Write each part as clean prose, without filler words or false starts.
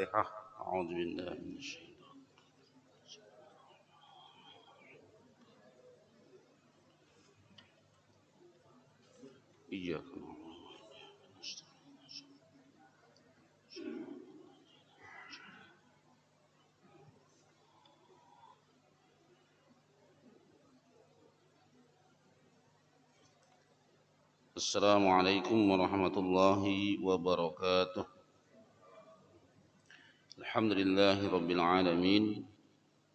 Al-Fatihah. A'udzubillahi minasyaitonir rajim. Iyyaka na'budu wa iyyaka nasta'in. Assalamualaikum warahmatullahi wabarakatuh. Alhamdulillahi rabbil alamin.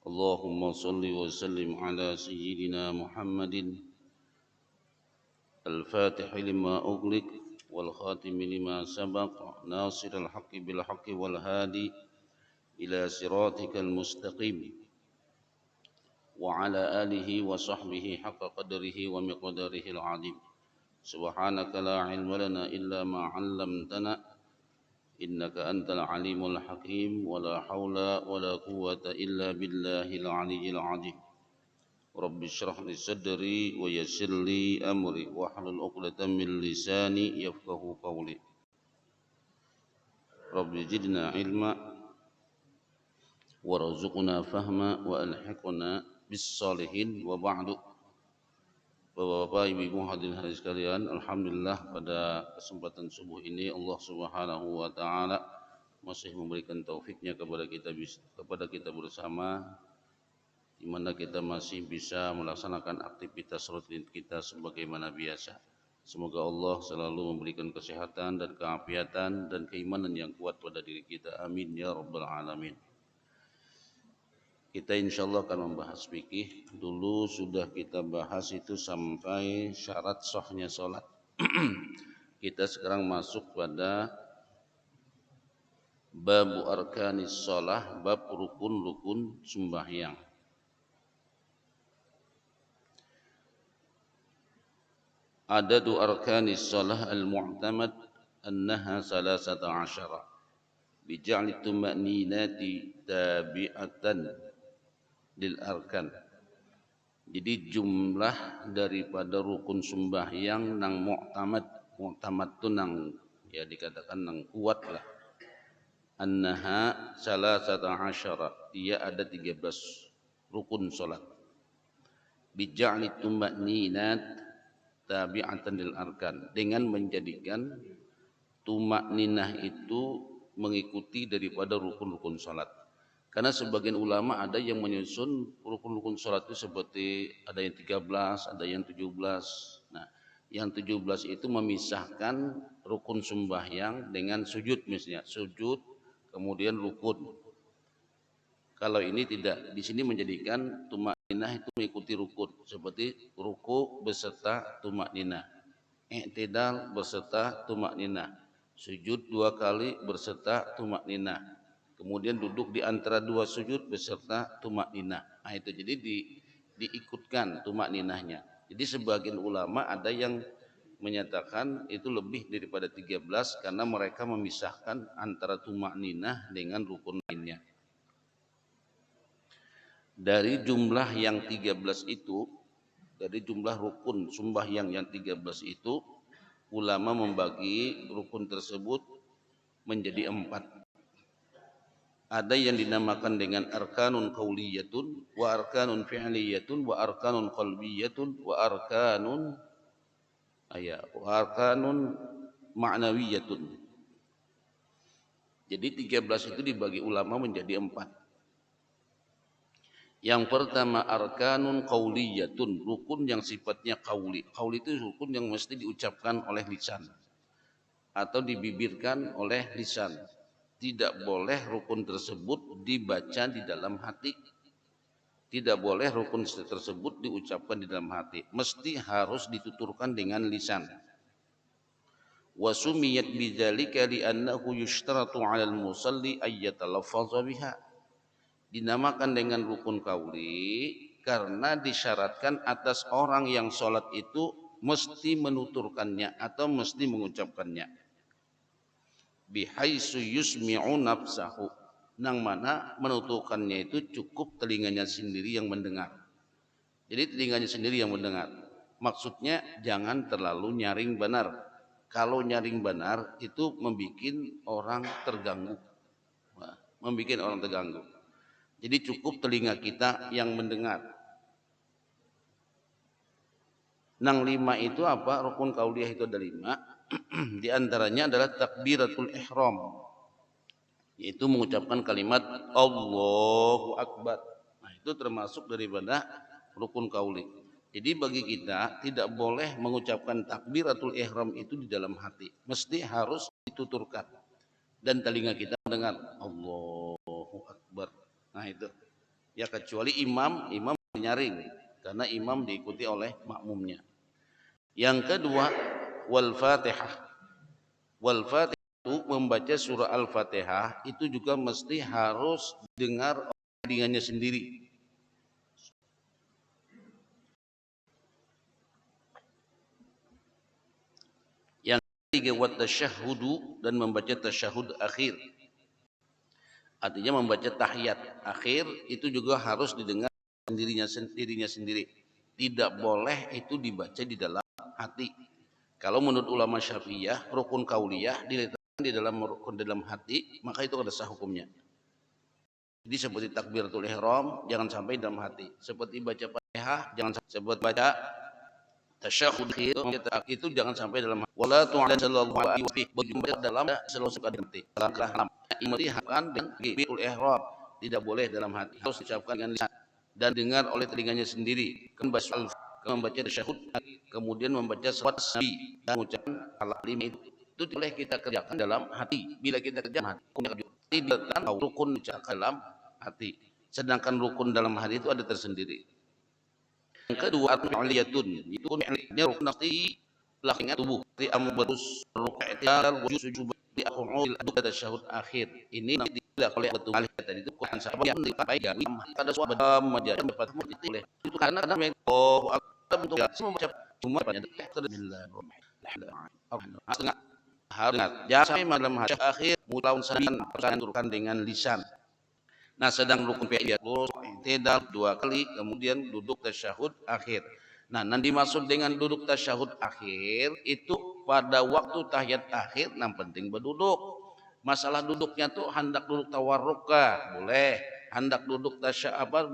Allahumma salli wa sallim ala sayyidina Muhammadin al-fatih lima ughliq wal khatim lima sabaq nasiril haqqi bil haqqi wal hadi ila siratikal mustaqim wa ala alihi wa sahbihi haqqa qadrihi wa miqdarihi al-azim. Subhanaka la ilma lana illa ma 'allamtana innaka antal alimul hakim wa la haula wa la quwwata illa billahil aliyyil azim. Rabbi shrah li sadri wa yassir li amri wa hlul 'uqdatam min lisani yafqahu qawli. Rabbi zidna ilma warzuqna fahma wa alhiqna bis salihin wa ba'du. Bapak-bapak, ibu-ibu hadirin hadis sekalian, alhamdulillah pada kesempatan subuh ini Allah Subhanahu wa taala masih memberikan taufiknya kepada kita bersama, di mana kita masih bisa melaksanakan aktivitas rutin kita sebagaimana biasa. Semoga Allah selalu memberikan kesehatan dan keafiatan dan keimanan yang kuat pada diri kita. Amin ya rabbal alamin. Kita insyaallah akan membahas fikih. Dulu sudah kita bahas itu sampai syarat sahnya sholat. Kita sekarang masuk pada bab arkanis shalah, bab rukun-rukun sembahyang. Adadu arkanis shalah al-mu'tamad annaha 13 bija'li tuma'ninati tabi'atan lil arkan. Jadi jumlah daripada rukun sembahyang nang mu'tamad tu nang ya dikatakan nang kuat lah. Annaha 13, dia ada 13 rukun salat. Bija'li tuma'ninat tabi'atan lil arkan, dengan menjadikan tumakninah itu mengikuti daripada rukun-rukun salat. Karena sebagian ulama ada yang menyusun rukun-rukun salat itu seperti ada yang 13, ada yang 17. Nah, yang 17 itu memisahkan rukun sembahyang dengan sujud misalnya, sujud kemudian rukun. Kalau ini tidak, di sini menjadikan tumakninah itu mengikuti rukun, seperti ruku beserta tumakninah, i'tidal beserta tumakninah, sujud 2 kali beserta tumakninah. Kemudian duduk di antara 2 sujud beserta tumakninah. Nah itu jadi diikutkan tumakninahnya. Jadi sebagian ulama ada yang menyatakan itu lebih daripada 13 karena mereka memisahkan antara tumakninah dengan rukun lainnya. Dari jumlah yang 13 itu, dari jumlah rukun sembahyang yang 13 itu, ulama membagi rukun tersebut menjadi 4. Ada yang dinamakan dengan arkanun qauliyatun wa arkanun fi'liyatun wa arkanun qalbiyatun wa arkanun ma'nawiyatun. Jadi 13 itu dibagi ulama menjadi 4. Yang pertama arkanun qauliyatun, rukun yang sifatnya qauli. Qauli itu rukun yang mesti diucapkan oleh lisan atau dibibirkan oleh lisan. Tidak boleh rukun tersebut dibaca di dalam hati. Tidak boleh rukun tersebut diucapkan di dalam hati. Mesti harus dituturkan dengan lisan. Wa sumiyat bidzalika li'annahu yushtaratu 'alal musalli ay yatalaffaza biha. Dinamakan dengan rukun qauli karena disyaratkan atas orang yang sholat itu mesti menuturkannya atau mesti mengucapkannya. Bihaitsu yusmi'u nafsahu, nang mana menuturkannya itu cukup telinganya sendiri yang mendengar. Jadi telinganya sendiri yang mendengar. Maksudnya jangan terlalu nyaring benar. Kalau nyaring benar itu membuat orang terganggu. membuat orang terganggu. Jadi cukup telinga kita yang mendengar. Nang 5 itu apa? Rukun qauliyah itu ada 5. Di antaranya adalah takbiratul ihram, yaitu mengucapkan kalimat Allahu Akbar. Nah, itu termasuk daripada rukun qauli. Jadi bagi kita tidak boleh mengucapkan takbiratul ihram itu di dalam hati. Mesti harus dituturkan dan telinga kita mendengar Allahu Akbar. Nah, itu. Ya kecuali imam menyaring karena imam diikuti oleh makmumnya. Yang kedua, wal Fatihah. Wal Fatihah itu membaca surah Al-Fatihah itu juga mesti harus dengar telinganya sendiri. Yang ketiga, wat tasyahhudu, dan membaca tasyahud akhir. Artinya membaca tahiyat akhir itu juga harus didengar dirinya sendiri. Tidak boleh itu dibaca di dalam hati. Kalau menurut ulama Syafi'iyah, rukun qauliyah diletakkan di dalam rukun dalam hati, maka itu ada sah hukumnya. Jadi seperti takbiratul ihram jangan sampai dalam hati. Seperti baca Fatihah jangan sampai, seperti baca tasyahud itu jangan sampai dalam hati. Wala tu'ala sallallahu alaihi wasallam dalam selalu suka hati. Imtihan dan takbiratul ihram tidak boleh dalam hati, harus diucapkan dengan lisan dan dengar oleh telinganya sendiri. Kemudian membaca tasyahud, kemudian membaca salawat nabi dan mengucapkan kalim itu boleh kita kerjakan dalam hati. Bila kita kerjakan hati, tidak rukun diucapkan dalam hati. Sedangkan rukun dalam hati itu ada tersendiri. Yang kedua, aliyatun, itu rukun nafsi lakingan tubuh. Di ambarus ruqatil wujud di aqul tasyahud akhir. Ini tidak boleh betul alih tadi itu Quran sahabat yang dipakai ada suatu majalah dapat boleh. Itu karena oh untuk membaca cuma pada setengah harus jangan malam akhir mulaun sanan turunkan dengan lisan. Nah, sedang rukun fi'il tidak 2 kali, kemudian duduk tasyahud akhir. Nah, nanti dimaksud dengan duduk tasyahud akhir itu pada waktu tahiyat akhir, yang penting berduduk. Masalah duduknya tuh hendak duduk tawarruk kah? Boleh. Hendak duduk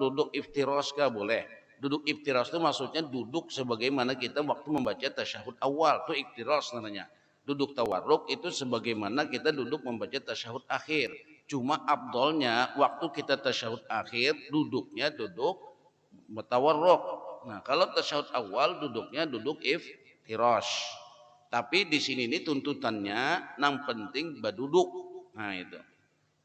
duduk iftiras kah? Boleh. Duduk iftiras itu maksudnya duduk sebagaimana kita waktu membaca tasyahud awal, itu iftiras namanya. Duduk tawarruk itu sebagaimana kita duduk membaca tasyahud akhir. Cuma abdolnya waktu kita tasyahud akhir duduknya duduk mutawarruk. Nah, kalau tasyahud awal duduknya duduk iftirash. Tapi di sini ini tuntutannya yang penting berduduk. Nah, itu.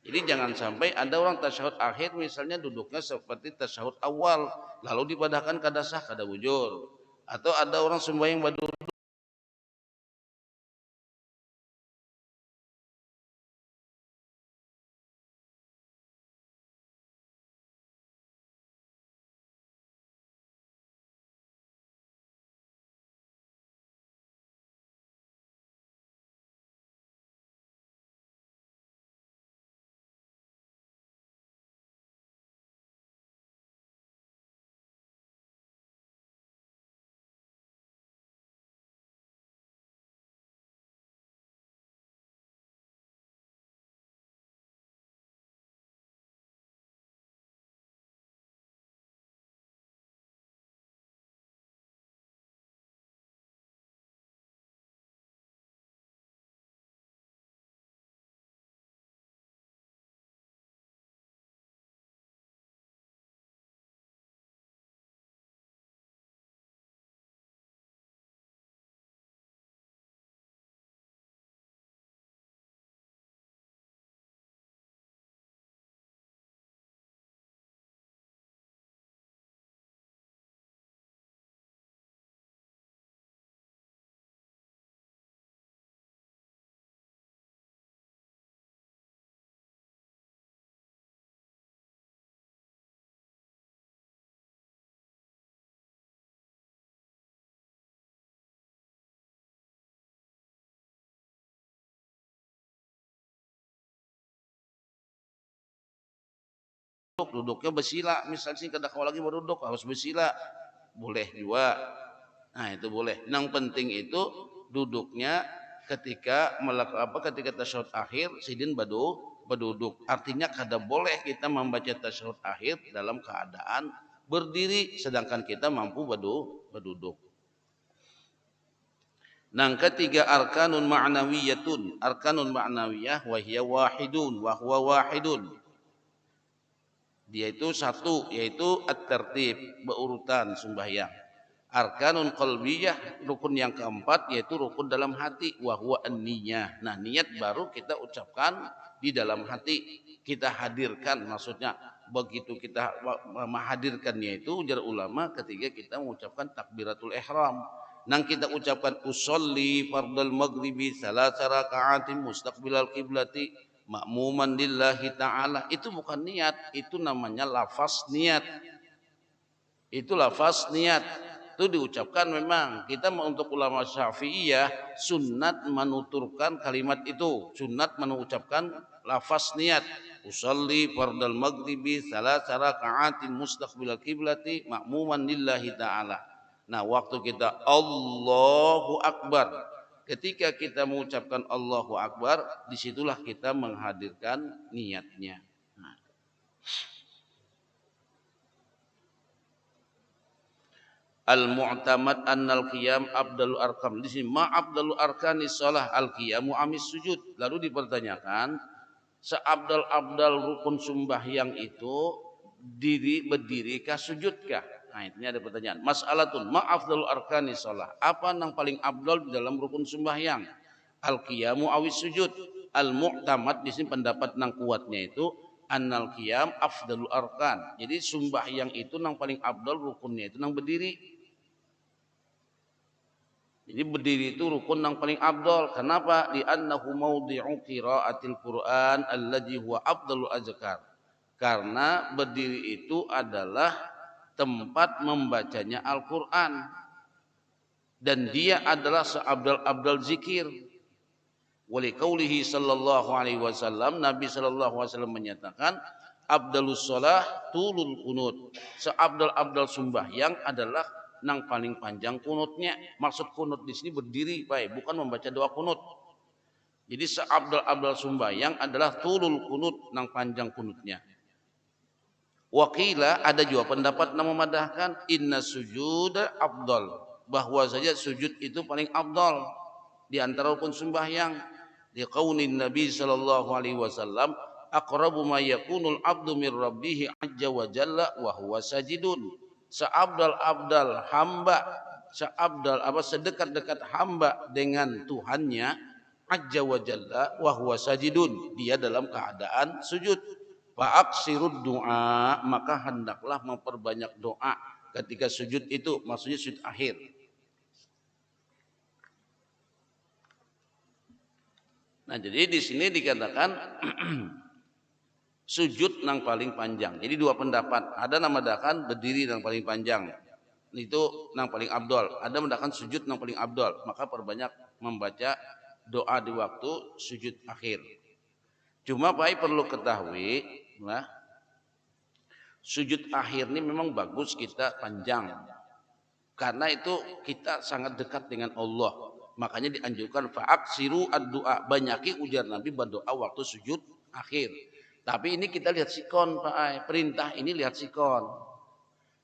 Jadi jangan sampai ada orang tasyahud akhir misalnya duduknya seperti tasyahud awal lalu dipadahkan kada sah kada wujur. Atau ada orang sembahyang berduduk duduknya bersila, misalnya kada kau lagi berduduk harus bersila, boleh juga. Nah, itu boleh. Yang penting itu duduknya ketika ketika tasyahud akhir sidin berduduk. Artinya kada boleh kita membaca tasyahud akhir dalam keadaan berdiri sedangkan kita mampu berduduk. Nang ketiga arkanun ma'nawiyatun, arkanun ma'nawiyah wa hiya wahidun wa huwa wahidun. Dia itu satu, yaitu at-tertib, berurutan sembahyang. Arkanun qalbiyah, rukun yang keempat yaitu rukun dalam hati, wa huwa an-niyah. Nah, niat baru kita ucapkan di dalam hati, kita hadirkan, maksudnya begitu kita menghadirkannya itu ujar ulama ketika kita mengucapkan takbiratul ihram. Nang kita ucapkan usolli fardal maghribi salasa raka'atin mustaqbilal qiblati ma'muman lillahi ta'ala, itu bukan niat, itu namanya lafaz niat. Itu lafaz niat. Itu diucapkan memang. Kita untuk ulama Syafi'iyah sunat menuturkan kalimat itu, sunat mengucapkan lafaz niat. Usolli fardal maghribi salasa raka'atin mustaqbilal qiblati ma'muman lillahi ta'ala. Nah, waktu kita Allahu Akbar, ketika kita mengucapkan Allahu Akbar, disitulah kita menghadirkan niatnya. Nah. Al-mu'tamad annal qiyam abdalul arkam. Di sini ma abdalul arkani shalah al-qiyamu amis sujud. Lalu dipertanyakan, seabdal-abdal rukun sembahyang itu berdiri kah sujudkah? Nah, ini ada pertanyaan. Mas'alatun ma afdalul arkani shalah. Apa yang paling abdal di dalam rukun sembahyang? Al-qiyamu awis sujud. Al-mu'tamad di sini pendapat nang kuatnya itu annal qiyam afdalul arkan. Jadi sembahyang itu nang paling abdal rukunnya itu nang berdiri. Jadi berdiri itu rukun yang paling abdal. Kenapa? Li'annahu mawdi'u qira'atil Qur'an alladhi huwa afdalul azkar. Karena berdiri itu adalah tempat membacanya Al-Quran. Dan dia adalah seabdal-abdal zikir. Wali qawlihi sallallahu alaihi wasallam, Nabi sallallahu alaihi wasallam menyatakan, abdalus shalah tulul kunut. Seabdal-abdal sembahyang adalah nang paling panjang kunutnya. Maksud kunut di sini berdiri, baik, bukan membaca doa kunut. Jadi seabdal-abdal sembahyang adalah tulul kunut, nang panjang kunutnya. Wakila, ada juga pendapat yang memadahkan inna sujud afdal, bahwa saja sujud itu paling afdal di antara rukun sembahyang. Di qaulin Nabi sallallahu alaihi wasallam, aqrabu ma yakunul abdu min rabbih azza wa jalla wa huwa sajidun. Seabdal-abdal hamba, sedekat-dekat hamba dengan Tuhannya azza wa jalla wa huwa sajidun, dia dalam keadaan sujud. Fa'aksirud doa, maka hendaklah memperbanyak doa ketika sujud itu, maksudnya sujud akhir. Nah, jadi di sini dikatakan sujud yang paling panjang. Jadi dua pendapat. Ada yang mengatakan berdiri yang paling panjang, itu yang paling abdol. Ada yang mengatakan sujud yang paling abdol. Maka perbanyak membaca doa di waktu sujud akhir. Cuma Pak perlu ketahui, nah, sujud akhir ini memang bagus kita panjang, karena itu kita sangat dekat dengan Allah. Makanya dianjurkan fa'aksiru ad-du'a, banyaki ujar Nabi berdoa waktu sujud akhir. Tapi ini kita lihat sikon Pak Ai, perintah ini lihat sikon.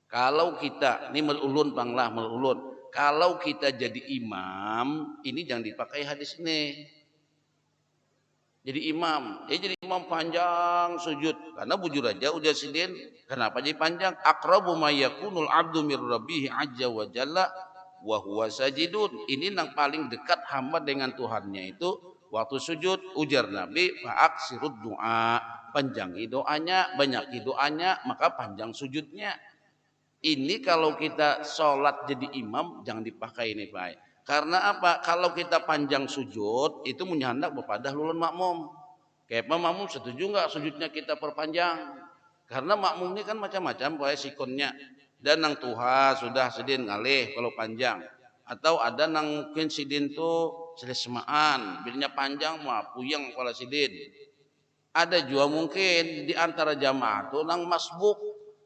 Kalau kita ini melulun banglah melulun, kalau kita jadi imam, ini jangan dipakai hadis ini. Jadi imam, jadi imam panjang sujud, karena bujur aja udah sidin. Kenapa jadi panjang? Aqrabu ma yakunul abdu mir rabbih azza wa jalla wa huwa sajidun. Ini yang paling dekat hamba dengan Tuhannya itu waktu sujud. Ujar Nabi, fa'aksirud doa, panjangi doanya, banyaki doanya, maka panjang sujudnya. Ini kalau kita sholat jadi imam jangan dipakai ini Pak. Karena apa? Kalau kita panjang sujud itu menyandak kepada lulun makmum. Kayak makmum setuju nggak sujudnya kita perpanjang? Karena makmum ini kan macam-macam Pak sikonnya. Dan nang tuha sudah sidin ngalih kalau panjang. Atau ada nang mungkin sidin tuh selesmaan, bilnya panjang mah puyeng kepala sidin. Ada juga mungkin di antara jamaah tuh nang masbuk,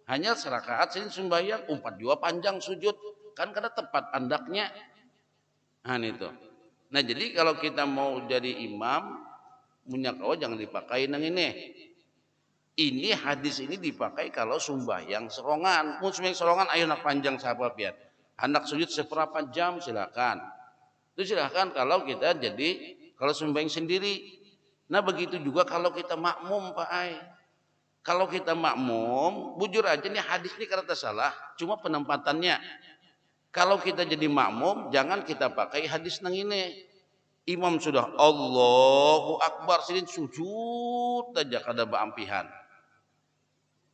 hanya serakaat sidin sembahyang, umpat juga panjang sujud, kan karena tepat andaknya. Nah itu. Nah jadi kalau kita mau jadi imam, Munyak kawa jangan dipakai nang ini. Ini hadis ini dipakai kalau sembahyang serongan. Mun sembahyang serongan ayo nak panjang sahabat biar. Anak sujud seberapa jam silakan. Itu silakan kalau kita jadi kalau sembahyang sendiri. Nah begitu juga kalau kita makmum Pak Ai. Kalau kita makmum, bujur aja nih hadis ini karena salah, cuma penempatannya. Kalau kita jadi makmum, jangan kita pakai hadis nang ini. Imam sudah Allahu Akbar, silin sujud aja kada baampihan.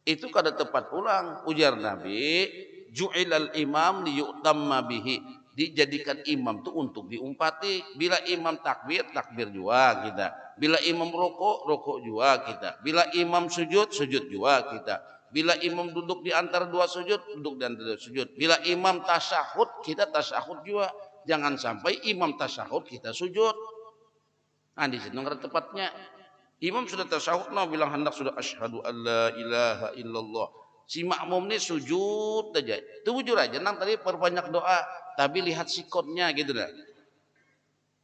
Itu kada tepat pulang. Ujar Nabi, ju'ilal imam liyu'tamma bihi. Dijadikan imam itu untuk diumpati. Bila imam takbir, takbir juga kita. Bila imam rokok, rokok juga kita. Bila imam sujud, sujud juga kita. Bila imam duduk di antara dua sujud, duduk di antara dua sujud. Bila imam tasyahud, kita tasyahud juga. Jangan sampai imam tasyahud kita sujud. Nah di situ nggak tepatnya. Imam sudah tasyahud, nah bilang hendak sudah asyhadu alla ilaha illallah. Si makmum ini sujud aja. Itu bujur aja. Nang tadi perbanyak doa, tapi lihat sikonnya gitu dah.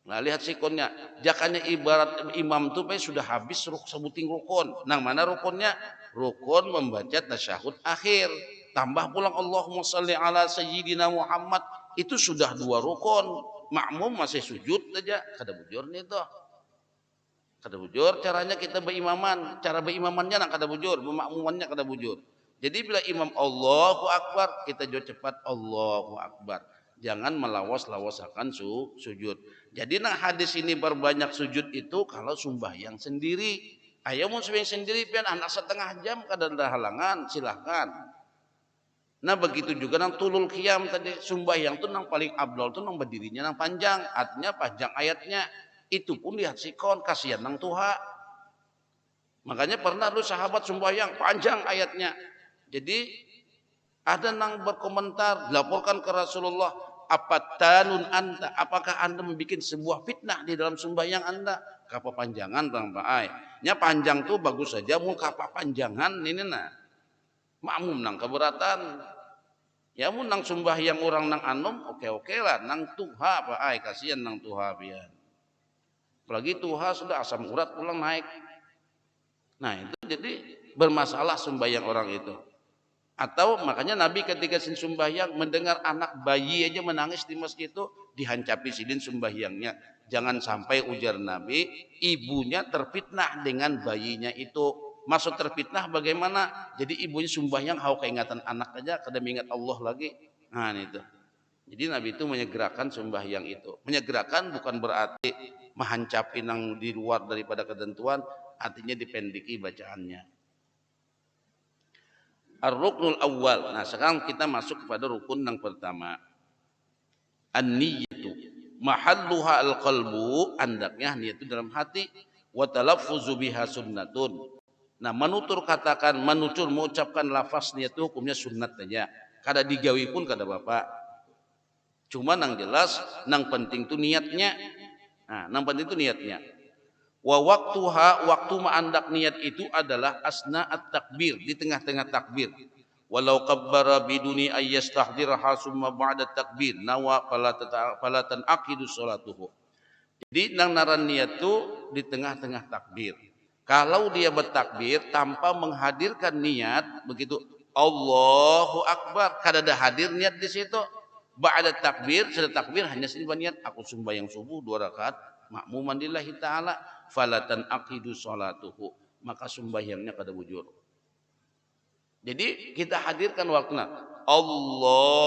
Nah lihat sikonnya. Jakanya ibarat imam tuh sudah habis sebuting rukun. Nang mana rukunnya? Rukun membaca tasyahud akhir. Tambah pulang Allahumma shalli ala sayyidina Muhammad. Itu sudah 2 rukun. Makmum masih sujud aja. Kada bujur nih tuh. Kada bujur caranya kita berimaman. Cara berimamannya nak kada bujur. Bermakmumannya kada bujur. Jadi bila imam Allahu Akbar, kita jawab cepat Allahu Akbar. Jangan melawas-lawasakan sujud. Jadi nah hadis ini berbanyak sujud itu kalau sembahyang sendiri. Ayo mau sembahyang sendiri pian anak setengah jam kada ada halangan, silahkan. Nah begitu juga nang tulul qiyam tadi sembahyang tuh nang paling abdol tuh nang berdirinya nang panjang, artinya panjang ayatnya. Itu pun lihat sikon kasihan nang tuha. Makanya pernah lu sahabat sembahyang panjang ayatnya. Jadi ada nang berkomentar laporkan ke Rasulullah, apatanun anta, apakah anda membuat sebuah fitnah di dalam sembahyang anda? Kapa panjangan bang Pak Ai. Nya panjang tuh bagus saja, mau kapa panjangan ini nah. Makmum nang keberatan. Ya mun nang sembahyang orang nang anom, oke lah, nang tuha Pak Ai, kasihan nang tuha pian. Apalagi tuha sudah asam urat pulang naik. Nah itu jadi bermasalah sembahyang orang itu. Atau makanya Nabi ketika sin sembahyang mendengar anak bayi aja menangis di masjid itu dihancapi sidin sembahyangnya. Jangan sampai ujar Nabi ibunya terfitnah dengan bayinya itu. Maksud terfitnah bagaimana? Jadi ibunya sembahyang hau keingatan anak aja kada mengingat Allah lagi. Nah itu. Jadi Nabi itu menyegerakan sembahyang itu. Menyegerakan bukan berarti menghancapi nang di luar daripada ketentuan, artinya dipendiki bacaannya. Ar-ruknul awal. Nah, sekarang kita masuk kepada rukun yang pertama. An-niyatu. Mahalluha al-qalbu, andaknya niat itu dalam hati, wa talaffuzu biha sunnatun. Nah, katakan, mengucapkan lafaz niat itu hukumnya sunnat saja. Kada digawi pun kada bapak. Cuma nang jelas, nang penting itu niatnya. Nah, nang penting itu niatnya. Wa waktuha, waktu ma'andak niat itu adalah asna at-takbir, di tengah-tengah takbir. Walau kabbara biduni ayyastahdiraha summa ba'da takbir, nawa falatan aqidu sholatuhu. Jadi nang naran niat itu di tengah-tengah takbir. Kalau dia bertakbir tanpa menghadirkan niat, begitu Allahu Akbar, kada ada hadir niat di situ. Ba'da takbir, sudah takbir hanya sedikit niat aku sembahyang subuh 2 rakaat makmuman lillahi taala falatan aqidu sholatuhu, maka sembahyangnya kada bujur. Jadi kita hadirkan waktunya Allahu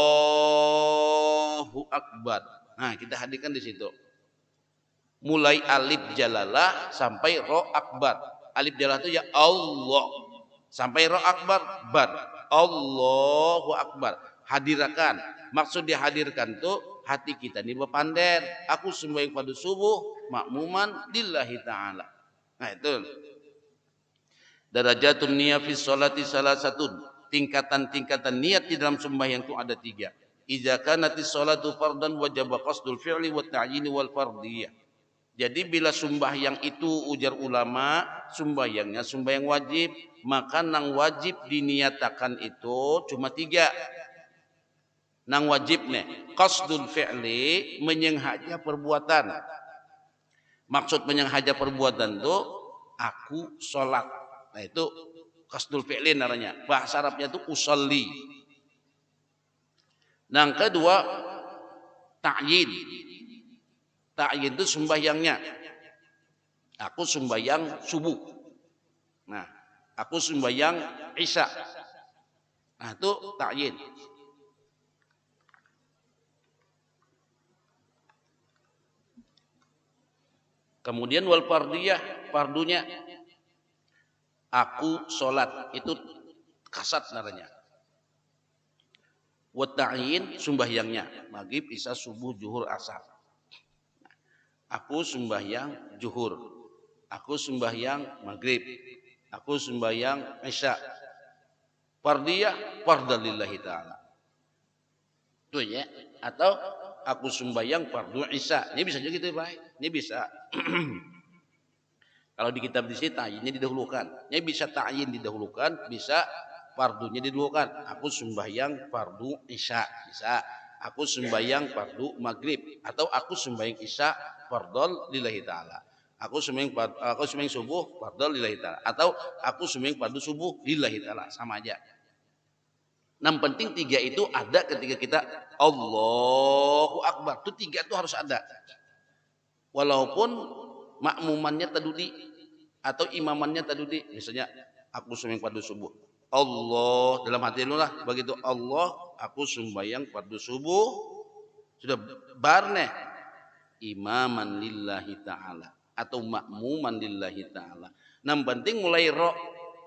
Akbar. Nah, kita hadirkan di situ. Mulai alif jalalah sampai ro akbar. Alif jalalah itu ya Allah. Sampai ro akbar bar. Allahu Akbar. Hadirkan. Maksud dihadirkan tuh hati kita ini berpander. Aku sembahyang pada subuh makmuman lillahi ta'ala. Nah itu. Darajatun niyah fi sholati salasatun. Tingkatan-tingkatan niat di dalam sembahyang itu ada 3. Idza kanati sholatu fardan wajaba qasdul fi'li wa ta'yini wal fardiyah. Jadi bila sembahyang itu ujar ulama, sembahyangnya sembahyang wajib, maka nang wajib diniatakan itu cuma 3. Nang wajibnya qasdul fi'li, menyenghaja perbuatan. Maksud menyengaja perbuatan itu aku sholat. Nah itu qasdul fi'lin namanya. Bahasa Arabnya itu usolli. Nah, yang kedua ta'yin. Ta'yin itu sembahyangnya. Aku sembahyang subuh. Nah, aku sembahyang isya. Nah, itu ta'yin. Kemudian wal fardiyah, fardunya aku sholat, itu kasat namanya. Wa ta'yin sembahyangnya, maghrib, isya, subuh, zuhur, asar. Aku sembahyang zuhur, aku sembahyang maghrib, aku sembahyang isya. Fardiyah, fardalillahi ta'ala. Itu ya. Atau aku sembahyang fardu isya. Ini bisa juga gitu, Pak. Ini bisa. Kalau di kitab di sini ta'yinnya didahulukan. Ini bisa ta'yin didahulukan, bisa fardunya didahulukan. Aku sembahyang fardu isya, bisa. Aku sembahyang fardu maghrib, atau aku sembahyang isya fardol lillahi ta'ala. Aku sembahyang subuh fardol lillahi ta'ala, atau aku sembahyang fardu subuh lillahi ta'ala, sama aja. Yang penting tiga itu ada ketika kita Allahu Akbar. Itu tiga itu harus ada. Walaupun makmumannya tadudi atau imamannya tadudi. Misalnya aku sembahyang fardu subuh. Allah dalam hati lu lah. Begitu Allah, aku sembahyang fardu subuh. Sudah barneh imaman lillahi ta'ala atau makmuman lillahi ta'ala. Yang penting mulai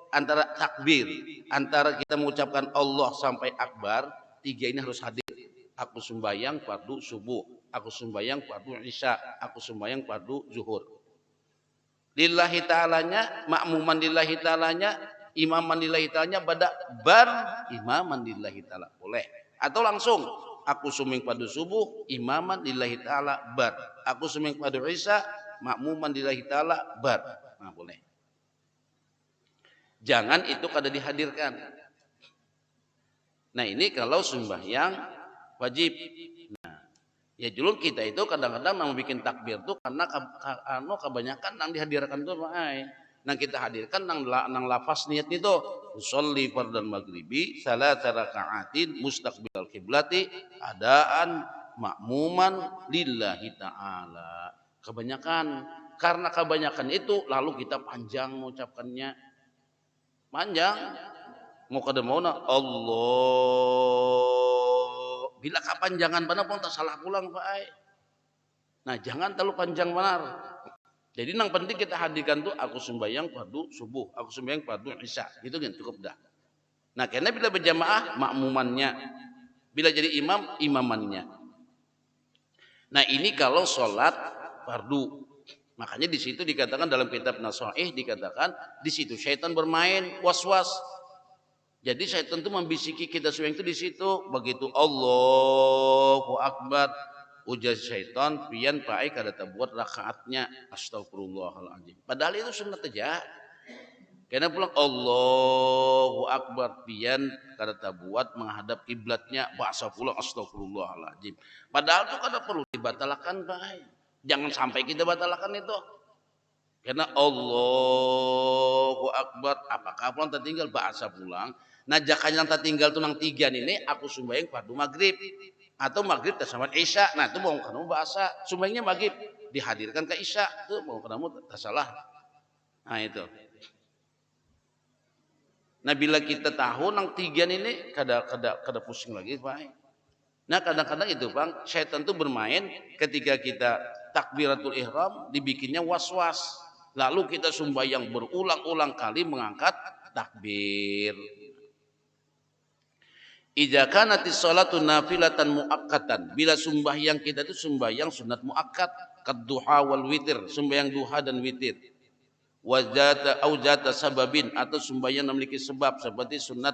antara takbir, antara kita mengucapkan Allah sampai akbar, tiga ini harus hadir. Aku sembahyang fardu subuh, aku sembahyang fardu isya, aku sembahyang fardu zuhur. Lillahi ta'alanya, makmuman lillahi ta'alanya, imaman lillahi ta'alanya, bar imaman lillahi ta'ala. Boleh. Atau langsung, aku sembahyang fardu subuh, imaman lillahi ta'ala, bar. Aku sembahyang fardu isya, makmuman lillahi ta'ala, bar. Nah, boleh. Jangan itu kada dihadirkan. Nah, ini kalau sembahyang wajib. Nah, ya dulu kita itu kadang-kadang mau bikin takbir tuh karena kebanyakan yang dihadirkan tuh nang kita hadirkan nang lafaz niat itu usolli fardhan maghribi salasa raka'atin mustaqbilal kiblati adaan makmuman lillahi ta'ala. Kebanyakan, karena kebanyakan itu lalu kita panjang mengucapkannya. Panjang mau kada mau na Allah bila kapanjangan benar pun tak salah pulang Pak ai. Nah jangan terlalu panjang benar. Jadi yang penting kita hadirkan tuh aku sembahyang fardu subuh, aku sembahyang fardu isya, gitu kan cukup dah. Nah karena bila berjamaah makmumannya, bila jadi imam imamannya. Nah ini kalau sholat fardu. Makanya di situ dikatakan dalam kitab Nasaih dikatakan di situ syaitan bermain was-was. Jadi syaitan itu membisiki kita semua itu di situ. Begitu Allahu Akbar ujar syaitan pian paai kada buat rakaatnya astagfirullahaladzim. Padahal itu sunat aja. Karena pulang Allahu Akbar pian kada buat menghadap kiblatnya bahasa pulang astagfirullahaladzim. Padahal itu kada perlu dibatalkan paai. Jangan sampai kita batalkan itu. Karena Allahu Akbar. Apakah pulang tertinggal bahasa pulang. Nah jakanya yang tertinggal itu nang tiga ini. Aku sembahyang fardu maghrib. Atau maghrib sama isya. Nah itu mau kamu bahasa. Sembahyangnya maghrib. Dihadirkan ke isya. Itu mau kamu tak salah. Nah itu. Nah bila kita tahu nang tiga ini. Kada pusing lagi Pak. Nah kadang-kadang itu Bang. Syaitan itu bermain ketika kita takbiratul ihram dibikinnya was-was. Lalu kita sembahyang berulang-ulang kali mengangkat takbir. Idza kanatis sholatu nafilatan muakkatan. Bila sembahyang kita itu sembahyang sunat muakkad, kadduha wal witir, sembahyang duha dan witir. Wajata au jata sababin atau sembahyang memiliki sebab seperti sunat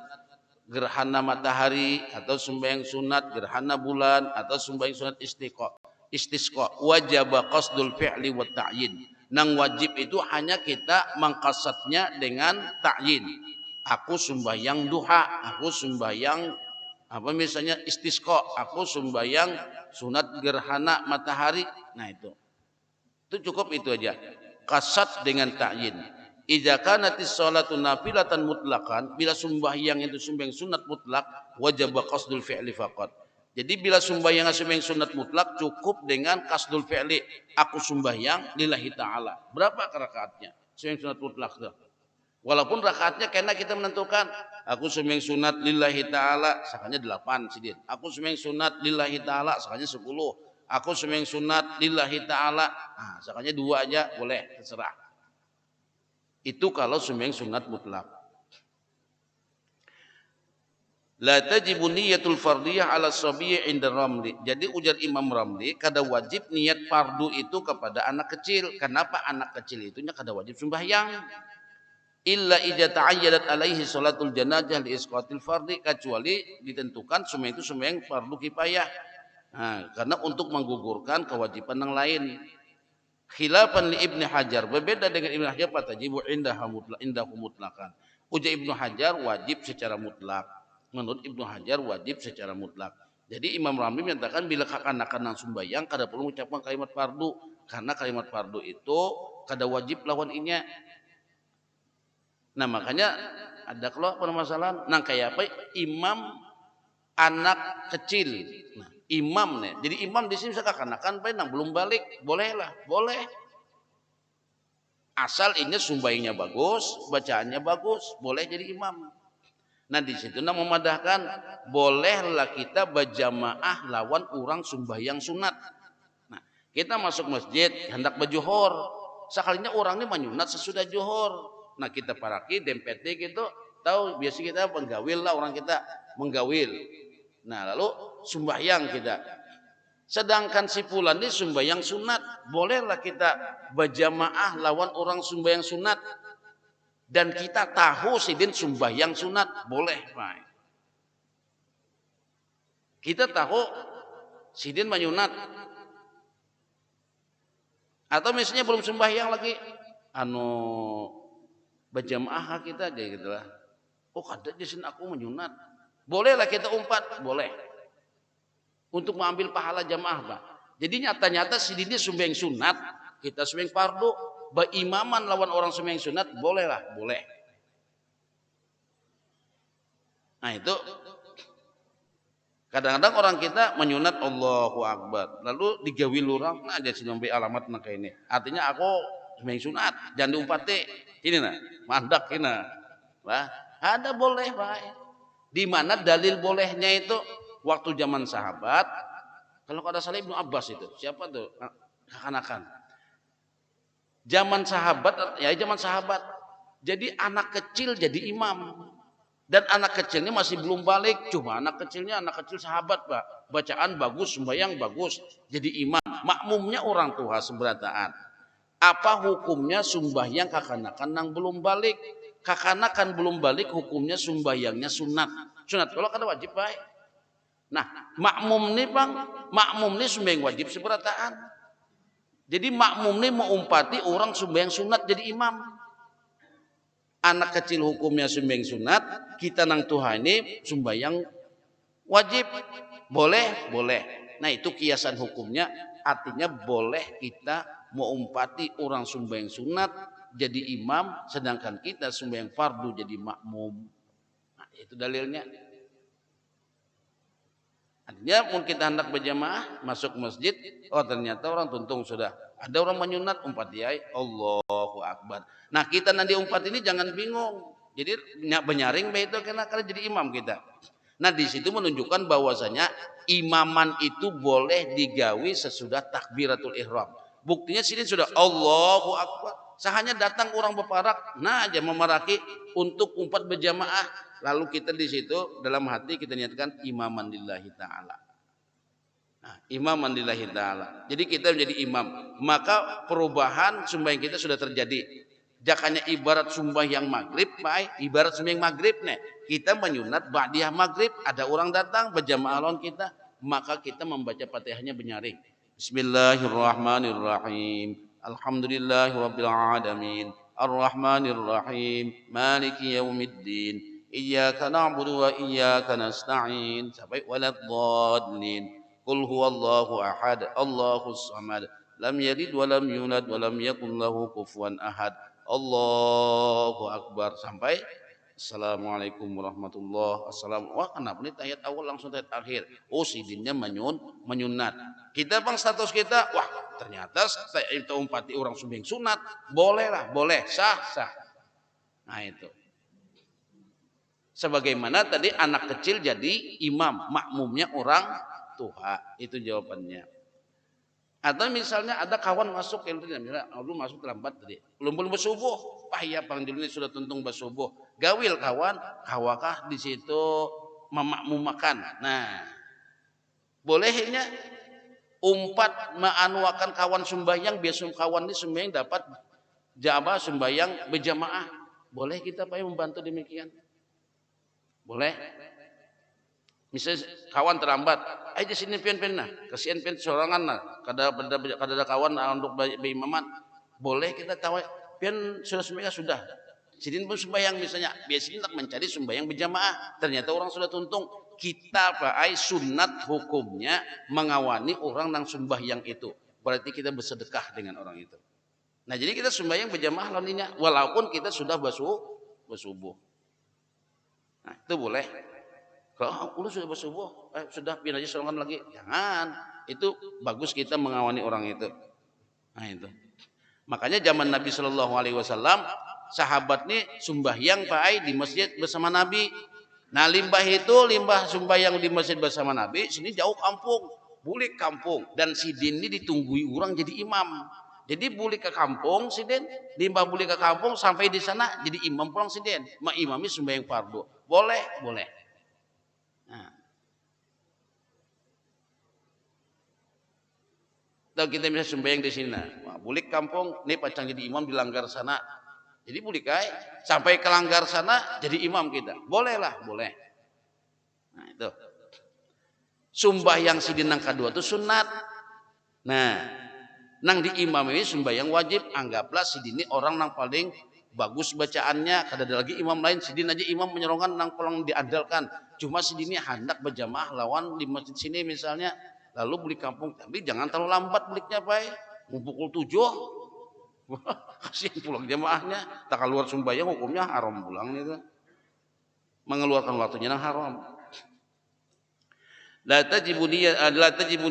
gerhana matahari atau sembahyang sunat gerhana bulan atau sembahyang sunat istisqa wajib qasdul fi'li wa ta'yin. Nang wajib itu hanya kita mengqasadnya dengan ta'yin. Aku sembahyang duha, aku sembahyang apa misalnya istisqa, aku sembahyang sunat gerhana matahari. Nah itu Itu cukup itu aja. Qasad dengan ta'yin. Idza kanatis sholatu nafilatan mutlaqan, bila sembahyang itu sembahyang sunat mutlak, wajib qasdul fi'li faqat. Jadi bila sembahyang sembahyang sunat mutlak cukup dengan qasdul fi'li. Aku sembahyang lillahi ta'ala. Berapa rakaatnya? Sembahyang sunat mutlak itu. Walaupun rakaatnya karena kita menentukan aku sembahyang sunat lillahi ta'ala sakanya 8 sidin. Aku sembahyang sunat lillahi ta'ala sakanya 10. Aku sembahyang sunat lillahi ta'ala sakanya 2 aja boleh, terserah. Itu kalau sembahyang sunat mutlak. La tajibu niyatul fardiyah ala sabiyyi inda Ramli. Jadi ujar Imam Ramli, kada wajib niat fardu itu kepada anak kecil. Kenapa anak kecil itunya kada wajib sembahyang? Illa idza ta'ayyadat alaihi salatul janazah li isqatil fardhi, kecuali ditentukan semua itu sembahyang fardu kifayah. Nah, karena untuk menggugurkan kewajiban yang lain. Khilafan li Ibnu Hajar, berbeda dengan Ibnu Hajar, fatajibu indahu mutlaqan. Ujar Ibnu Hajar wajib secara mutlak. Menurut Ibnu Hajar wajib secara mutlak. Jadi Imam Ramli menyatakan bila kanak-kanak sembahyang kada perlu mengucapkan kalimat fardu, karena kalimat fardu itu kada wajib lawan inya. Nah makanya ada kalau permasalahan, nah kayak apa? Imam anak kecil, nah, imam nih. Jadi imam di sini seakan-akan penang belum balik, bolehlah, boleh. Asal ini sumbaynya bagus, bacaannya bagus, boleh jadi imam. Nah di situ nah memadahkan, bolehlah kita berjamaah lawan orang sumbayang sunat. Nah kita masuk masjid hendak berjuhur, sekalinya orang ini menyunat sesudah juhur. Nah kita paraki dempetnya gitu, tahu biasa kita penggawil lah, orang kita menggawil. Nah lalu sembahyang kita. Sedangkan si fulan ini sembahyang sunat, bolehlah kita berjamaah lawan orang sembahyang sunat. Dan kita tahu sidin sembahyang sunat, boleh. Pak. Kita tahu sidin menyunat. Atau misalnya belum sembahyang lagi, berjamaah kita aja gitu lah. Oh kada jasin aku menyunat. Bolehlah kita umpat, boleh. Untuk mengambil pahala jamaah, Pak. Jadi nyata-nyata sidinnya sembahyang sunat, kita sembahyang fardu, berimaman lawan orang sembahyang sunat, bolehlah, boleh. Nah itu kadang-kadang orang kita menyunat Allahu Akbar, lalu digawil orang, nah jadi sampai alamat nak ini. Artinya aku sembahyang sunat, jangan diumpati. Ini nah, mandak ini. Wah, ada boleh, Pak. Di mana dalil bolehnya itu waktu zaman sahabat, kalau ada salah Ibnu Abbas itu, siapa tuh? Kekanakan. Zaman sahabat, ya zaman sahabat. Jadi anak kecil jadi imam. Dan anak kecilnya masih belum balik, cuma anak kecilnya anak kecil sahabat, Pak. Bacaan bagus, sembahyang bagus, jadi imam. Makmumnya orang tua seberataan. Apa hukumnya sembahyang kekanakan yang belum balik? Kekanakan belum balik hukumnya sembahyangnya sunat. Sunat kalau kada wajib baik. Nah, makmum nih Bang, makmum nih sembahyang wajib seberataan. Jadi makmum nih mau umpati orang sembahyang sunat jadi imam. Anak kecil hukumnya sembahyang sunat, kita nang Tuhan ini sembahyang wajib. Boleh, boleh. Nah, itu kiasan hukumnya, artinya boleh kita mau umpati orang sembahyang sunat jadi imam, sedangkan kita sembahyang fardu jadi makmum. Nah, itu dalilnya. Artinya mungkin kita hendak berjamaah masuk masjid, oh ternyata orang tuntung sudah ada orang menyunat umpat dia, Allahu Akbar. Nah kita nanti umpat ini jangan bingung. Jadi benyaring itu karena jadi imam kita. Nah di situ menunjukkan bahwasanya imaman itu boleh digawi sesudah takbiratul ihram. Buktinya sini sudah Allahu Akbar. Sahanya datang orang berparak, nah aja memaraki untuk umpat berjamaah. Lalu kita di situ dalam hati kita niatkan imaman lillahi ta'ala. Nah, imaman lillahi ta'ala. Jadi kita menjadi imam. Maka perubahan sembahyang kita sudah terjadi. Jakanya ibarat sembahyang maghrib, ibarat sembahyang maghrib nih. Kita menyunat ba'diyah maghrib. Ada orang datang berjamaah lawan kita. Maka kita membaca Fatihahnya benyaring. Bismillahirrahmanirrahim. Alhamdulillahirabbil alamin. Ar-Rahmanirrahim. Maliki yaumiddin. Iyyaka na'budu wa iyyaka nasta'in sampai waladhdallin. Qul huwallahu ahad, Allahus samad, lam yalid wa lam yulad wa lam yakul lahu kufuwan ahad. Allahu akbar sampai Assalamualaikum warahmatullahi wabarakatuh. Wah, kenapa nih ayat awal langsung ayat akhir? Oh, sidinnya menyunat. Kita bang status kita, wah ternyata kita umpati orang sumbing sunat, boleh lah, boleh, sah. Nah itu. Sebagaimana tadi anak kecil jadi imam, makmumnya orang tua, itu jawabannya. Atau misalnya ada kawan masuk yang tadi, misalnya lu masuk terlambat tadi, belum bersubuh, wah iya bang ini sudah tuntung bersubuh, gawil kawan, kawakah di situ memakmumakan. Nah, bolehnya umpat maanuakan kawan sembahyang, biasa kawan ini sembahyang dapat jamaah sembahyang berjamaah, boleh kita Pak membantu demikian, boleh. Misalnya kawan terlambat, aja sini pian nah, kasihan pian sorangan nah, kada kawan untuk berimaman, boleh kita tahu pian sudah sembahyang sudah, sidin pun sembahyang misalnya, biasanya tak mencari sembahyang berjamaah, ternyata orang sudah tuntung, kita pakai sunat hukumnya mengawani orang yang sembahyang itu, berarti kita bersedekah dengan orang itu. Nah jadi kita sembahyang berjamaah lainnya, walaupun kita sudah bersubuh, nah itu boleh. Kalau lu sudah bersubuh, sudah pindah aja sorangan lagi. Jangan. Itu bagus kita mengawani orang itu. Nah itu. Makanya zaman Nabi Shallallahu Alaihi Wasallam, sahabat nih sembahyang pakai di masjid bersama Nabi. Nah limbah sembahyang di masjid bersama Nabi. Sini jauh kampung, bulik kampung, dan sidin ini ditunggui orang jadi imam. Jadi bulik ke kampung sidin, limbah bulik ke kampung sampai di sana jadi imam pulang sidin. Imami sembahyang fardu. Boleh. Nah. Tahu kita bisa sembahyang di sini. Nah, bulik kampung, nih pacang jadi imam di langgar sana. Jadi bulik kai sampai ke langgar sana jadi imam kita. Boleh. Nah, itu. Sembahyang sidin nang kedua itu sunat. Nah, nang di imam ini sembahyang wajib, anggaplah sidin ini orang nang paling bagus bacaannya, kada ada lagi imam lain, sidin aja imam menyerongan nang paling diandalkan. Cuma sidin ini hendak berjamaah lawan di masjid sini misalnya, lalu beli kampung, tapi jangan terlalu lambat beliknya Pak. Mau pukul 7. Kasihan pulang jamaahnya, tak keluar sembahyang hukumnya haram pulang itu. Mengeluarkan waktunya nang haram. La tajibu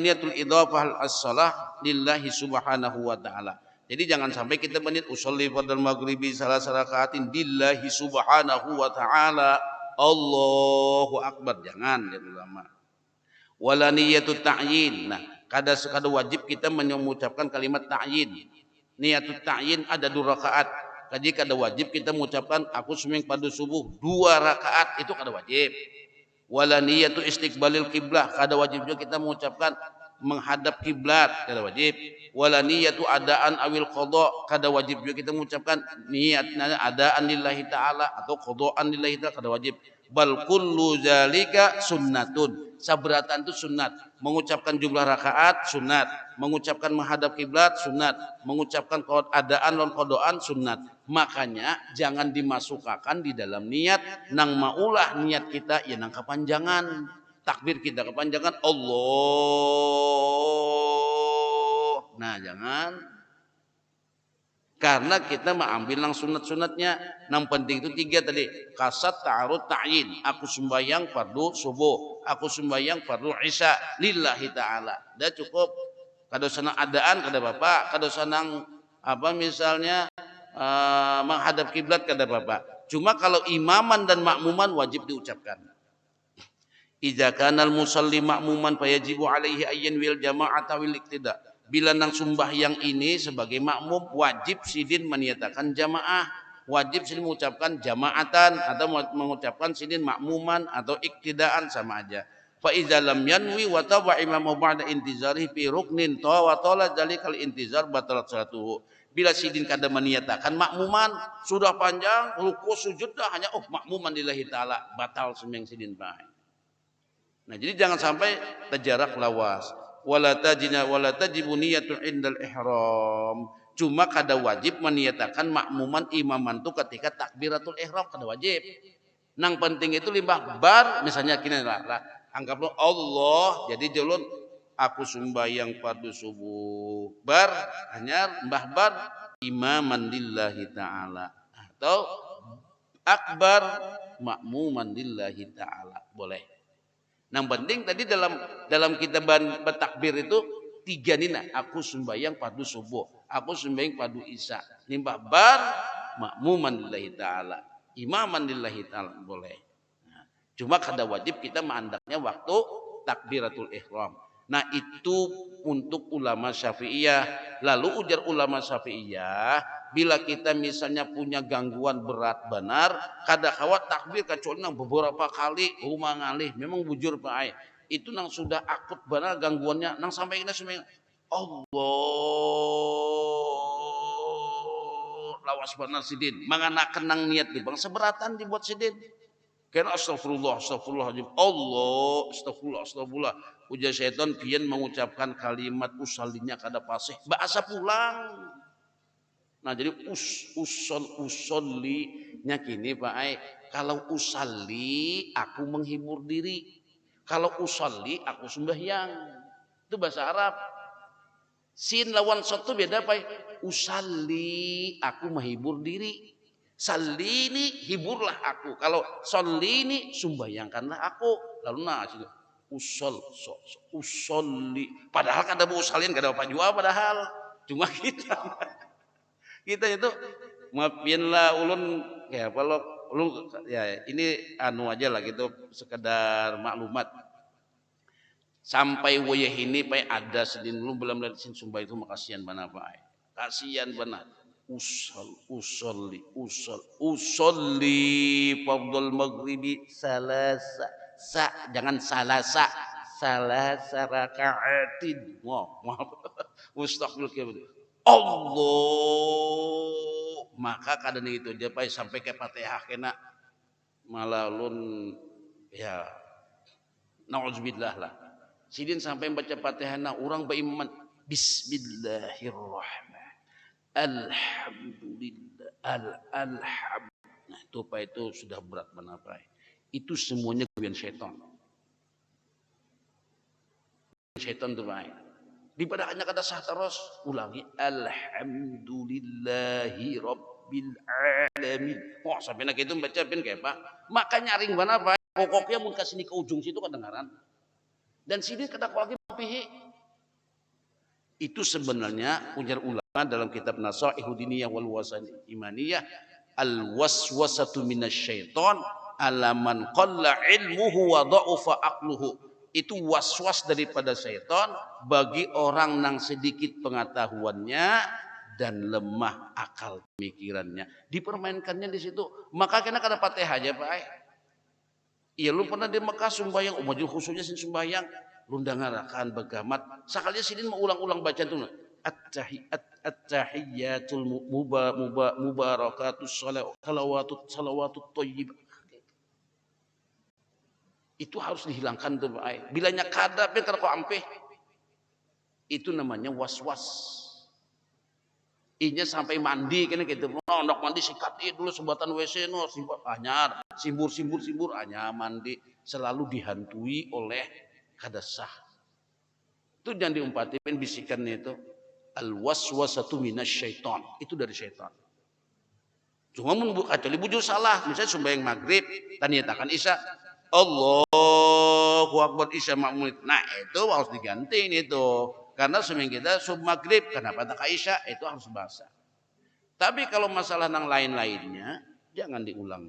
niyatul idhafah as-shalah lillahi subhanahu wa ta'ala. Jadi jangan sampai kita menit usolli fardal maghribi salah rakaatin lillahi subhanahu wa ta'ala Allahu akbar, jangan ya ulama. Wala niyatut ta'yin. Nah, kada wajib kita mengucapkan kalimat ta'yin. Niyatut ta'yin ada 2 rakaat. Jadi kada wajib kita mengucapkan aku sembahyang pada subuh 2 rakaat, itu kada wajib. Wala niyatu istiqbalil qiblah, kada wajib juga kita mengucapkan menghadap kiblat, kada wajib. Wala niyatu adaan awil qada, kada wajib juga kita mengucapkan niatnya adaan lillahi ta'ala atau qadaan lillahi ta'ala, kada wajib. Bal kullu zalika sunnatun, sabratan itu sunat. Mengucapkan jumlah rakaat sunat, mengucapkan menghadap kiblat sunat, mengucapkan adaan dan qadaan sunat. Makanya jangan dimasukkan di dalam niat nang maulah niat kita ya nang kepanjangan, takbir kita kepanjangan Allah. Nah jangan, karena kita mengambil nang sunat-sunatnya. Nang penting itu 3 tadi, kasat ta'arud ta'yin, aku sembahyang fardu subuh, aku sembahyang fardu isya lillahi ta'ala, dah cukup. Kada sanang adaan kada bapak, kada sanang apa misalnya menghadap kiblat kada bapak. Cuma kalau imaman dan makmuman wajib diucapkan. Idza kanal musalli ma'muman fayajibu alaihi ayyan wil jama'ata wil iktida. Bila nang sembahyang ini sebagai makmum wajib sidin meniatakan jamaah, wajib sidin mengucapkan jamaatan atau mengucapkan sidin makmuman atau iktidaan sama aja. Fa idza lam yanwi wa taba imamu ba'da intizarihi fi ruknin wa tala zalikal intizar batalat salatuhu. Bila sidin kada meniatakan makmuman sudah panjang ruku sujud dah hanya makmuman lillahi taala, batal sembahyang sidin bae. Nah, jadi jangan sampai terjarak lawas. Wala tajibu niyatu indal ihram. Cuma kada wajib meniatakan makmuman imaman itu ketika takbiratul ihram, kada wajib. Nang penting itu limbah bar misalnya kini lah anggaplah Allah, jadi julun aku sembahyang fardu subuh. Bar hanya mbah bar imaman lillahi ta'ala. Atau akbar makmuman lillahi ta'ala. Boleh. Yang penting tadi dalam kita bertakbir itu tiga nina. Aku sembahyang fardu subuh. Aku sembahyang fardu isya. Nimbah bar makmuman lillahi ta'ala. Imaman lillahi ta'ala. Boleh. Nah, cuma kada wajib kita mengandaknya waktu takbiratul ihram. Nah itu untuk ulama Syafi'iyah. Lalu ujar ulama Syafi'iyah, bila kita misalnya punya gangguan berat benar, kada kawat takbir kecuali nang beberapa kali rumah ngalih, memang bujur Pak Ai. Itu nang sudah akut benar gangguannya, nang sampai kita semua Allah lawas benar sidin, menganakan nang niat di bang seberatan dibuat sidin. Kena astagfirullah, astagfirullahaladzim. Allah, astagfirullah. Ujar syaitan pian mengucapkan kalimat usalinya kada pasih. Bahasa pulang. Nah jadi usollinya kini Pak Ai. Kalau usalli aku menghibur diri. Kalau usalli aku sembahyang. Itu bahasa Arab. Sin lawan sot itu beda Pak Ai. Usalli aku menghibur diri. Salini hiburlah aku. Kalau solini sumbayangkanlah aku. Lalu nah usolli. Padahal kada mau usalin kada apa jua padahal. Cuma kita itu maafinlah ulun ya kalau ulun ya ini anu aja lah gitu sekedar maklumat. Sampai wayah ini Pak ada sedin lu belum lihat sin sumbah itu makasian bana Pak. Kasihan benar. Usolli fardul maghribi salasa jangan salasa rakaatin maaf mustaqbil Allah maka kadang itu aja Pak sampai ke Fatihah kena malah ulun ya nauzubillah lah sidin sampai baca Fatihah nah orang beriman bismillahirrahmanirrahim alhamdulillah nah itu Pak itu sudah berat benar Pak itu semuanya kebiasaan syaitan tuh Pak daripada hanya kata sah terus ulangi alhamdulillahi rabbil alamin wah sampai nak itu baca pin kayak Pak maka nyaring mana Pak pokoknya mun kasih ke ujung situ kedengaran dan sini kata lagi pihi itu sebenarnya ujar ulama dalam kitab Nasaihud Diniyah wal Wasan Imaniyah al waswasatu minasyaiton alaman qalla ilmuhu wa dha'ufa aqluhu itu waswas daripada syaitan bagi orang yang sedikit pengetahuannya dan lemah akal pemikirannya dipermainkannya di situ maka kena kada Fatihah aja Pak iya lu pernah di Mekah sembahyang umajul khususnya sin sembahyang lu dengarakan begamat sekali sidin mau ulang-ulang baca tuh at-tahiyyatul mubarakatus salawatut thayyibah itu harus dihilangkan tuh Pak bilanya kada pintar kok ampe itu namanya was-was inya sampai mandi kena gitu nok mandi sikat dulu sebatan WC no anyar simbur anyar mandi selalu dihantui oleh kada sah itu jangan diumpatin bisikan itu al waswasatu minasyaiton itu dari syaitan cuma kecuali bujur salah misalnya sembahyang maghrib taniyatakan isya Allahu akbar isya makmum nah itu harus diganti itu karena seminggu kita sub maghrib kenapa tak isya itu harus bahasa tapi kalau masalah yang lain-lainnya jangan diulang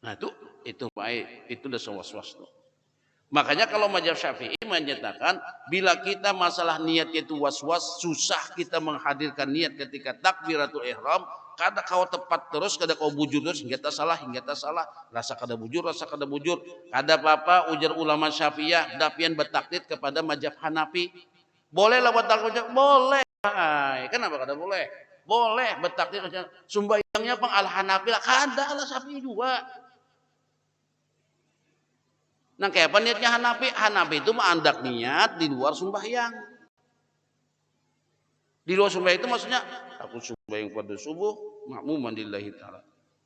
nah itu baik itu udah was-was tuh makanya kalau mazhab Syafi'i menyatakan bila kita masalah niat itu was-was susah kita menghadirkan niat ketika takbiratul ihram kada kau tepat terus kada kau bujur terus hingga tak salah rasa kada bujur kada apa-apa ujar ulama Syafi'iyah dapian bertaklid kepada mazhab Hanafi boleh lah bertaklid boleh kenapa kada boleh bertaklid sumbayangnya pang al Hanafi lah kada lah Syafi'i juga nah kayak apa niatnya Hanafi itu mengandak niat di luar sembahyang itu maksudnya aku sembahyang pada subuh makmuman lillahi ta'ala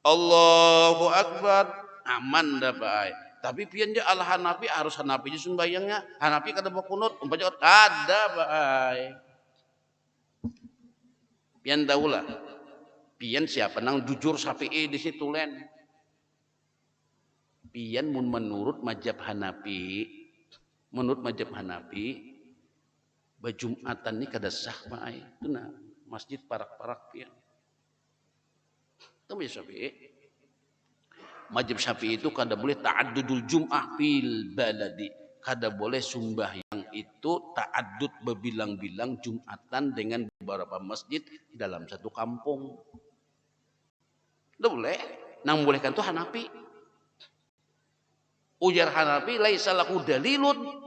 Allahu akbar aman dah Pak Tapi pian je al Hanafi harus Hanafi je sembayangnya. Hanafi kada mau kunut, umpamanya kada bae. Pian daulah. Pian siapa nang jujur Syafi'i di situ len. Pian mun menurut mazhab Hanafi, bajumatan ni kada sah bae. Itu nah masjid parak-parak pian. Tahu ya Syafi'i? Mazhab Syafi'i itu kada boleh ta'addudul jum'ah fil baladi. Kada boleh sembahyang itu ta'addud berbilang-bilang Jumatan dengan beberapa masjid dalam satu kampung. Tidak boleh. Nang bolehkan itu Hanafi. Ujar Hanafi laisa lahu dalilun.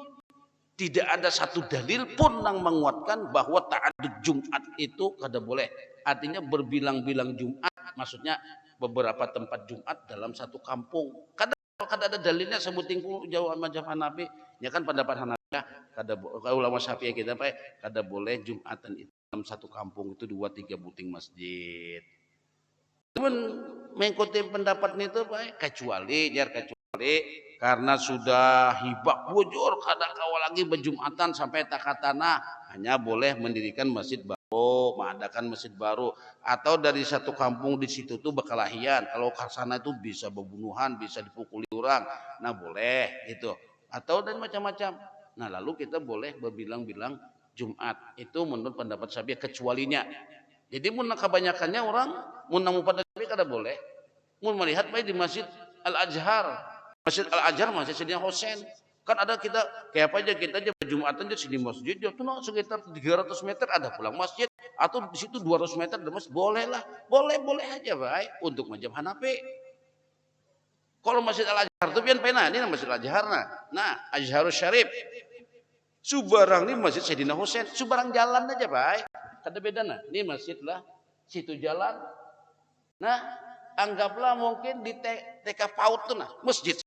Tidak ada satu dalil pun yang menguatkan bahwa ta'addud Jumat itu kada boleh. Artinya berbilang-bilang Jumat, maksudnya beberapa tempat Jumat dalam satu kampung. Kada ada dalilnya sebuting jawab mazhab Hanafi. Ya kan pendapat Hanafi ya, kada ulama Syafi'i kita Pak, kada boleh Jumatan itu dalam satu kampung itu 2-3 buting masjid. Cuman mengikuti pendapat itu Pak, kecuali karena sudah hibah bujur kada kawal lagi berjumatan sampai takatana hanya boleh mendirikan masjid baru, mengadakan masjid baru, atau dari satu kampung di situ tuh berkelahian. Kalau ke sana itu bisa pembunuhan, bisa dipukuli orang. Nah, boleh gitu. Atau dan macam-macam. Nah, lalu kita boleh berbilang-bilang Jumat. Itu menurut pendapat Syafi'i kecualinya. Jadi mun kebanyakannya orang mun nang pada Syafi'i kada boleh. Mun melihat baik di Masjid Al-Azhar. Masjid Al-Azhar Masjid Sayyidina Husain. Kan ada kita kayak apa aja kita aja berjumatan aja sini masjid ya tuh sekitar 300 meter ada pulang masjid atau di situ 200 meter ada masjid boleh lah boleh aja baik untuk mazhab Hanafi. Kalau Masjid Al-Azhar itu pian pena ini Masjid Al-Azhar nah Azharus Syarif subarang ini Masjid Sayyidina Husain subarang jalan aja baik kada beda nah ini masjid lah situ jalan nah anggaplah mungkin di TK PAUD tuh nah masjid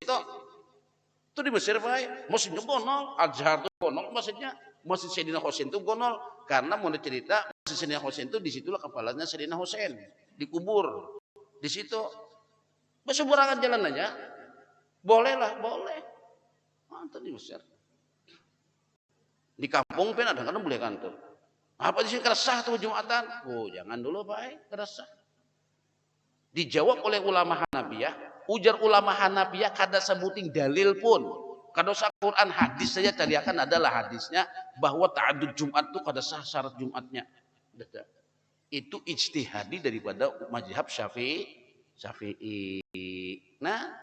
itu di Mesir baik, masjidnya gonol, Azhar tuh gonol masjidnya, Masjid Sayyidina Husain tuh gonol, karena mau cerita Masjid Sayyidina Husain tuh di situlah kepalanya Sayyidina Husain dikubur di situ, berseberangan jalan aja, boleh lah, boleh, mantap di Mesir, di kampung pun ada kan boleh kantor, apa di sini keresah tuh Jumatan, oh jangan dulu baik keresah, dijawab oleh ulama Hanafiyah. Ujar ulama Hanafiyah kada sebuting dalil pun. Kada usah Quran hadis saja taliakan adalah hadisnya bahwa ta'addud Jumat itu kada sah syarat Jumatnya. Itu ijtihadi daripada mazhab Syafi'i. Nah,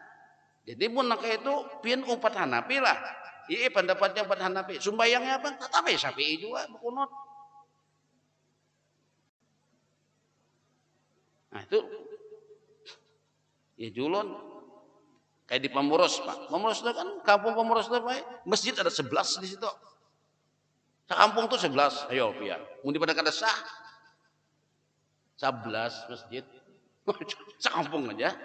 jadi mun kayak itu pian upat Hanafi lah. Iya pendapatnya upat Hanafi. Sumbayangnya apa? Tapi Syafi'i juga berkunut. Nah, itu ya julon kayak di Pamuros Pak. Pamuros itu kan kampung Pamuros itu Pak. Masjid ada 11 di situ. Sekampung tuh 11. Ayo ya. Mau pada kada sah. 11 masjid. Sekampung aja.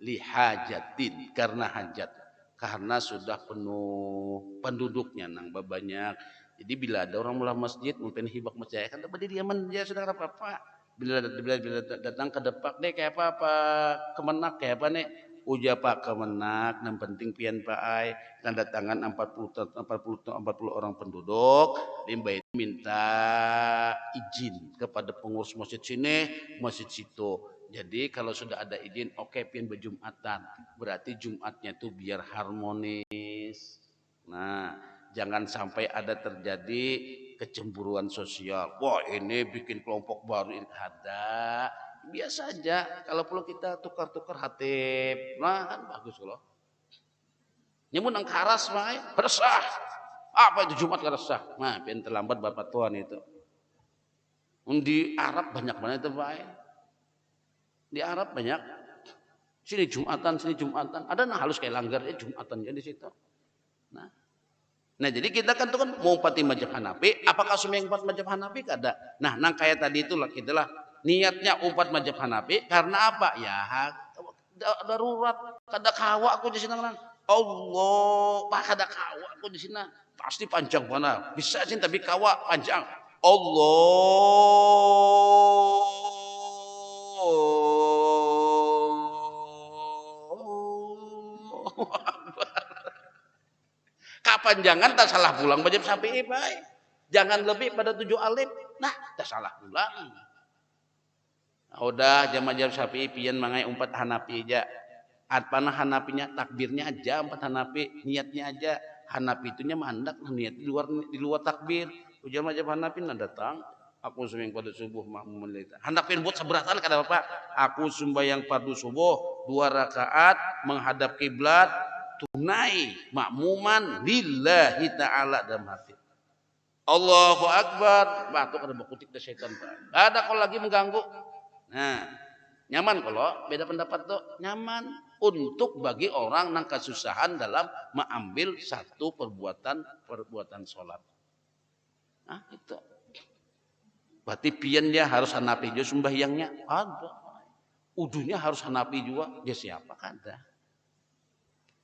Lihajatin karena hajat. Karena sudah penuh penduduknya nang banyak. Jadi bila ada orang mula masjid mungkin hibak masjid kan dapat dia dia sudah apa-apa. Bila datang ke depak deh kayak apa kemenak kayak apa nih uja pak kemenak yang penting pian pak ai tanda tangan 40 orang penduduk limba itu minta izin kepada pengurus masjid sini masjid situ jadi kalau sudah ada izin oke pian berjumatan berarti Jumatnya tuh biar harmonis nah jangan sampai ada terjadi kecemburuan sosial. Wah ini bikin kelompok baru ini ada. Biasa aja. Kalau perlu kita tukar-tukar hatib. Nah kan bagus loh. Nyamun ang karas mah resah. Apa itu Jumat resah? Nah pian terlambat bapak tuan itu. Di Arab banyak banget itu Pak. Di Arab banyak. Sini Jumatan. Ada nah halus kayak langgar Jumatan di situ. Nah jadi kita kan tuh kan mau pati mazhab Hanafi, apakah semua yang empat mazhab Hanafi kada? Nah, nang kayak tadi itulah kita lah niatnya empat mazhab Hanafi karena apa? Ya darurat kada kawa aku di sini nang Allah, pak kada kawa aku di sini pasti panjang mana? Bisa sih tapi kawa panjang. Allah panjangan tak salah pulang mazhab Syafi'i baik. Jangan lebih pada 7 alif. Nah, tak salah pulang. Udah jam mazhab Syafi'i pian mangai 4 Hanafi aja. Atpana Hanafinya takbirnya aja 4 Hanafi, niatnya aja. Hanafi itunya mandak niat di luar takbir. Ujar mazhab Hanafi datang. Aku sembahyang pada subuh makmum melita. Hendak buat seberatan kata Bapak. Aku sembahyang fardu subuh 2 rakaat menghadap kiblat tunai makmuman lillahi taala dalam hati. Allahu akbar. Batuk ada bakutik dari setan Pak. Enggak ada kalau lagi mengganggu. Nah, nyaman kalau beda pendapat tuh nyaman untuk bagi orang yang kesusahan dalam mengambil satu perbuatan sholat. Nah, itu. Berarti pian dia harus Hanafi juga sembahyangnya ada. Udunya harus Hanafi juga. Dia siapa kan ada.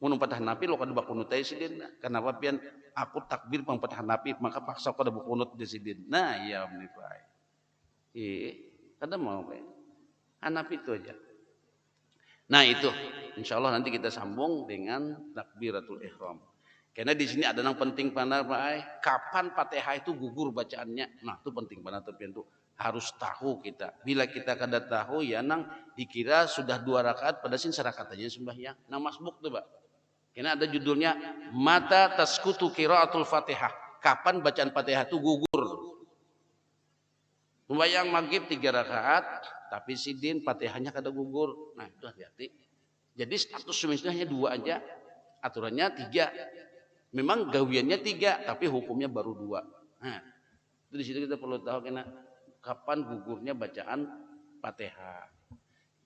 Mun patah Hanafi lo kada bakunut teh sidin. Kenapa pian aku takbir pang patah Hanafi maka paksa kada bakunut di sidin. Nah, iya benih baik. Kada mau baik. Hanafi itu aja. Nah, itu insyaallah nanti kita sambung dengan takbiratul ihram. Karena di sini ada yang penting pada kapan Fatihah itu gugur bacaannya. Nah, itu penting pada itu harus tahu kita. Bila kita kada tahu ya nang dikira sudah 2 rakaat pada sin serakat aja sembahyang. Nah, masbuk tuh, Pak. Karena ada judulnya Mata Taskutu Qiraatul Fatihah. Kapan bacaan Fatihah itu gugur? Sembahyang maghrib 3 rakaat, tapi sidin Fatihahnya kada gugur. Nah, itu hati-hati. Jadi status semestinya 2 aja. Aturannya 3. Memang gawiannya 3, tapi hukumnya baru 2. Nah, itu di situ kita perlu tahu kapan gugurnya bacaan Fatihah.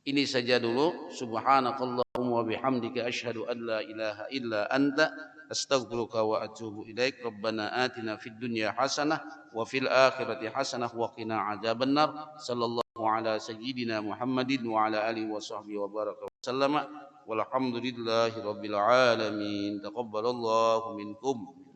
Ini saja dulu. Subhanakallahumma wa bihamdika asyhadu an la ilaha illa anta astaghfiruka wa atubu ilaik. Rabbana atina fid dunya hasanah wa fil akhirati hasanah wa qina adzabannar. Sallallahu ala sayyidina Muhammadin wa ala alihi wa sahbihi wa baraka wa sallama. Walhamdulillahi rabbil alamin. Taqabbalallahu minkum.